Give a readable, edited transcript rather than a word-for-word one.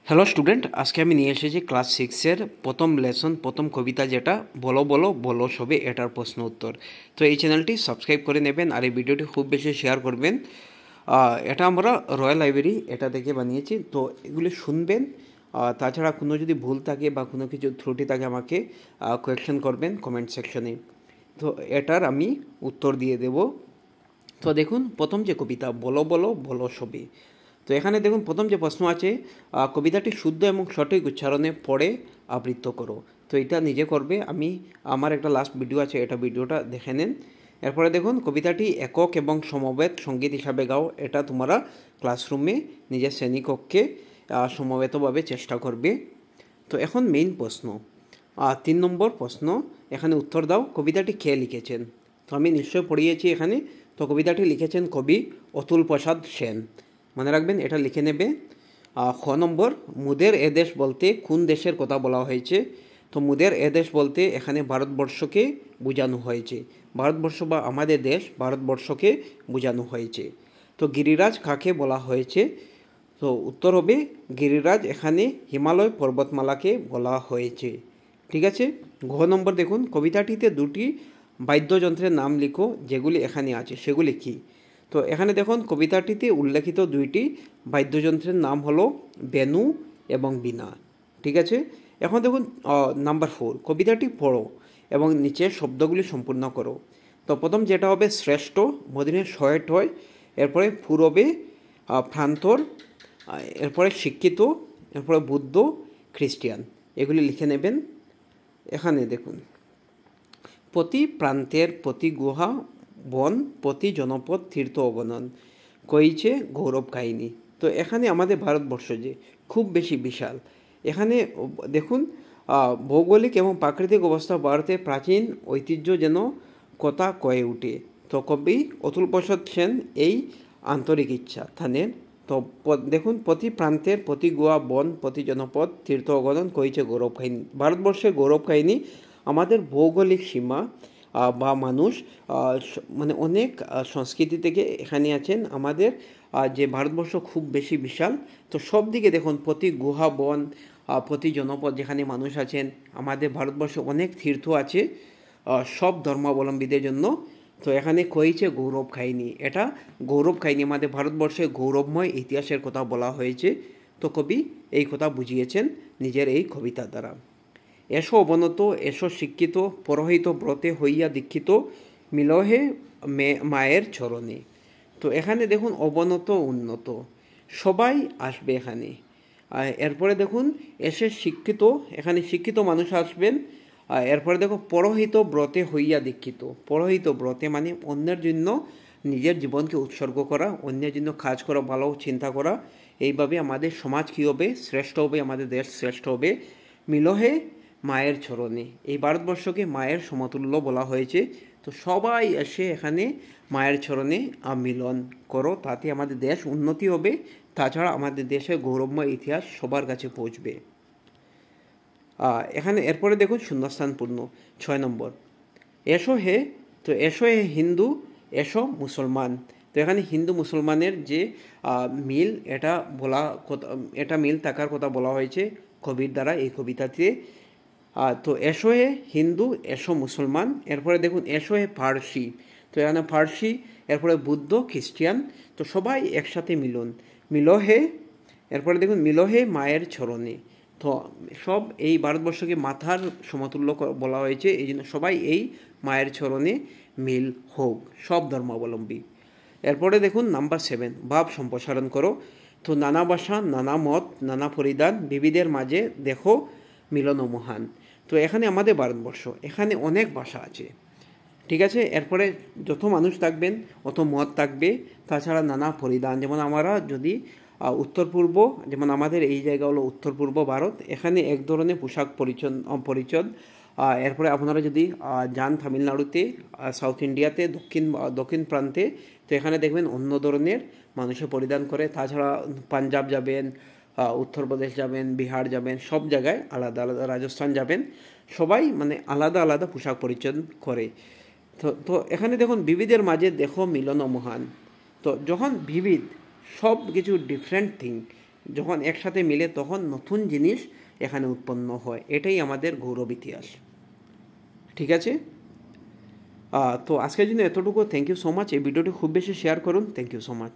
Hello student, আজকে আমি নিয়ে এসেছি ক্লাস সিক্সের প্রথম লেসন প্রথম কবিতা, যেটা বলো বলো বলো সবে, এটার প্রশ্ন উত্তর। তো এই চ্যানেলটি সাবস্ক্রাইব করে নেবেন আর এই ভিডিওটি খুব বেশি শেয়ার করবেন। এটা আমরা রয়্যাল লাইব্রেরি এটা থেকে বানিয়েছি, তো এগুলি শুনবেন। তাছাড়া কোনো যদি ভুল থাকে বা কোনো কিছু ত্রুটি থাকে আমাকে কোয়েকশন করবেন কমেন্ট সেকশনে, তো এটার আমি উত্তর দিয়ে দেব। তো দেখুন, প্রথম যে কবিতা বলো বলো বলো সবে, তো এখানে দেখুন প্রথম যে প্রশ্ন আছে, কবিতাটি শুদ্ধ এবং সঠিক উচ্চারণে পড়ে আবৃত্ত করো। তো এটা নিজে করবে, আমি আমার একটা লাস্ট ভিডিও আছে, এটা ভিডিওটা দেখে নেন। এরপরে দেখুন, কবিতাটি একক এবং সমবেত সঙ্গীত হিসাবে গাও। এটা তোমরা ক্লাসরুমে নিজের শ্রেণীকক্ষে সমবেতভাবে চেষ্টা করবে। তো এখন মেইন প্রশ্ন, 3 নম্বর প্রশ্ন, এখানে উত্তর দাও কবিতাটি কে লিখেছেন। তো আমি নিশ্চয় পড়িয়েছি এখানে। তো কবিতাটি লিখেছেন কবি অতুল প্রসাদ সেন, মনে রাখবেন, এটা লিখে নেবে। খ নম্বর, মুদের এদেশ বলতে কোন দেশের কথা বলা হয়েছে। তো মুদের এদেশ বলতে এখানে ভারতবর্ষকে বোঝানো হয়েছে, ভারতবর্ষ বা আমাদের দেশ ভারতবর্ষকে বোঝানো হয়েছে। তো গিরিরাজ কাকে বলা হয়েছে। তো উত্তর হবে গিরিরাজ এখানে হিমালয় পর্বতমালাকে বলা হয়েছে। ঠিক আছে। ঘ নম্বর দেখুন, কবিতাটিতে দুটি বাদ্যযন্ত্রের নাম লিখো যেগুলি এখানে আছে, সেগুলি কি। তো এখানে দেখুন কবিতাটিতে উল্লেখিত দুইটি বাদ্যযন্ত্রের নাম হলো বেনু এবং বীণা। ঠিক আছে। এখন দেখুন নাম্বার 4, কবিতাটি পড়ো এবং নিচের শব্দগুলি সম্পূর্ণ করো। তো প্রথম যেটা হবে শ্রেষ্ঠ, মদিনে শয়েট হয়, এরপরে পূরবে প্রান্তর, এরপরে শিক্ষিত, এরপরে বুদ্ধ, খ্রিস্টিয়ান, এগুলি লিখে নেবেন। এখানে দেখুন, প্রতি প্রান্তের প্রতি গুহা বন প্রতি জনপদ তীর্থ অগণন কইছে গৌরব কাহিনী। তো এখানে আমাদের ভারতবর্ষ যে খুব বেশি বিশাল, এখানে দেখুন ভৌগোলিক এবং প্রাকৃতিক অবস্থা ভারতের প্রাচীন ঐতিহ্য যেন কথা কয়ে উঠে। তো কবি অতুল প্রসাদ সেন এই আন্তরিক ইচ্ছা থানের। তো দেখুন, প্রতি প্রান্তের প্রতি গুহা বন প্রতি জনপদ তীর্থ অগণন কইছে গৌরব কাহিনী। ভারতবর্ষের গৌরব কাহিনী আমাদের ভৌগোলিক সীমা বা মানুষ, মানে অনেক সংস্কৃতি থেকে এখানে আছেন। আমাদের যে ভারতবর্ষ খুব বেশি বিশাল, তো সব দিকে দেখুন প্রতি গুহা বন প্রতি জনপদ যেখানে মানুষ আছেন। আমাদের ভারতবর্ষে অনেক তীর্থ আছে সব ধর্মাবলম্বীদের জন্য। তো এখানে কইছে গৌরব কাহিনী, এটা গৌরব কাহিনী, আমাদের ভারতবর্ষের গৌরবময় ইতিহাসের কথা বলা হয়েছে। তো কবি এই কথা বুঝিয়েছেন নিজের এই কবিতার দ্বারা। এসো অবনত এসো শিক্ষিত, পরহিত ব্রতে হইয়া দীক্ষিত, মিলহে মায়ের চরণে। তো এখানে দেখুন অবনত উন্নত সবাই আসবে এখানে। এরপরে দেখুন এসে শিক্ষিত, এখানে শিক্ষিত মানুষ আসবেন। এরপরে দেখো পরহিত ব্রতে হইয়া দীক্ষিত, পরহিত ব্রতে মানে অন্যের জন্য নিজের জীবনকে উৎসর্গ করা, অন্যের জন্য কাজ করা, ভালো চিন্তা করা। এইভাবে আমাদের সমাজ কী হবে, শ্রেষ্ঠ হবে, আমাদের দেশ শ্রেষ্ঠ হবে। মিলহে মায়ের চরণে, এই ভারতবর্ষকে মায়ের সমতুল্য বলা হয়েছে। তো সবাই এসে এখানে মায়ের চরণে মিলন করো, তাতে আমাদের দেশ উন্নতি হবে। তাছাড়া আমাদের দেশের গৌরবময় ইতিহাস সবার কাছে পৌঁছবে। এখানে এরপরে দেখুন শূন্যস্থানপূর্ণ। 6 নম্বর, এসো হে, তো এসো হে হিন্দু, এসো মুসলমান। তো এখানে হিন্দু মুসলমানের যে মিল, এটা বলা এটা মিল থাকার কথা বলা হয়েছে কবির দ্বারা এই কবিতাতে। তো এসো হে হিন্দু, এসো মুসলমান। এরপরে দেখুন এসো হে ফার্সি, তো এখানে ফার্সি, এরপরে বুদ্ধ, খ্রিস্টিয়ান, তো সবাই একসাথে মিলন, মিলহে। এরপরে দেখুন মিলহে মায়ের চরণে, তো সব এই ভারতবর্ষকে মাথার সমতুল্য বলা হয়েছে, এই জন্য সবাই এই মায়ের চরণে মিল হোক, সব ধর্মাবলম্বী। এরপরে দেখুন নাম্বার 7, ভাব সম্প্রসারণ করো। তো নানা ভাষা, নানা মত, নানা পরিধান, বিবিধের মাঝে দেখো মিলন মহান। তো এখানে আমাদের ভারতবর্ষ, এখানে অনেক ভাষা আছে। ঠিক আছে। এরপরে যত মানুষ থাকবেন অত মত থাকবে, তাছাড়া নানা পরিধান, যেমন আমরা যদি উত্তর পূর্ব, যেমন আমাদের এই জায়গা হলো উত্তর পূর্ব ভারত, এখানে এক ধরনের পোশাক পরিচ্ছদ। এরপরে আপনারা যদি যান তামিলনাড়ুতে, সাউথ ইন্ডিয়াতে, দক্ষিণ প্রান্তে, তো এখানে দেখবেন অন্য ধরনের মানুষের পরিধান করে। তাছাড়া পাঞ্জাব যাবেন, উত্তরপ্রদেশ যাবেন, বিহার যাবেন, সব জায়গায় আলাদা আলাদা, রাজস্থান যাবেন, সবাই মানে আলাদা আলাদা পোশাক পরিচ্ছদ করে। তো এখানে দেখুন বিবিধের মাঝে দেখো মিলন মহান। তো যখন বিবিধ, সব কিছু ডিফারেন্ট থিং, যখন একসাথে মিলে তখন নতুন জিনিস এখানে উৎপন্ন হয়। এটাই আমাদের গৌরব ইতিহাস। ঠিক আছে, তো আজকের জন্য এতটুকু। Thank you so much. এই ভিডিওটি খুব বেশি শেয়ার করুন। Thank you so much.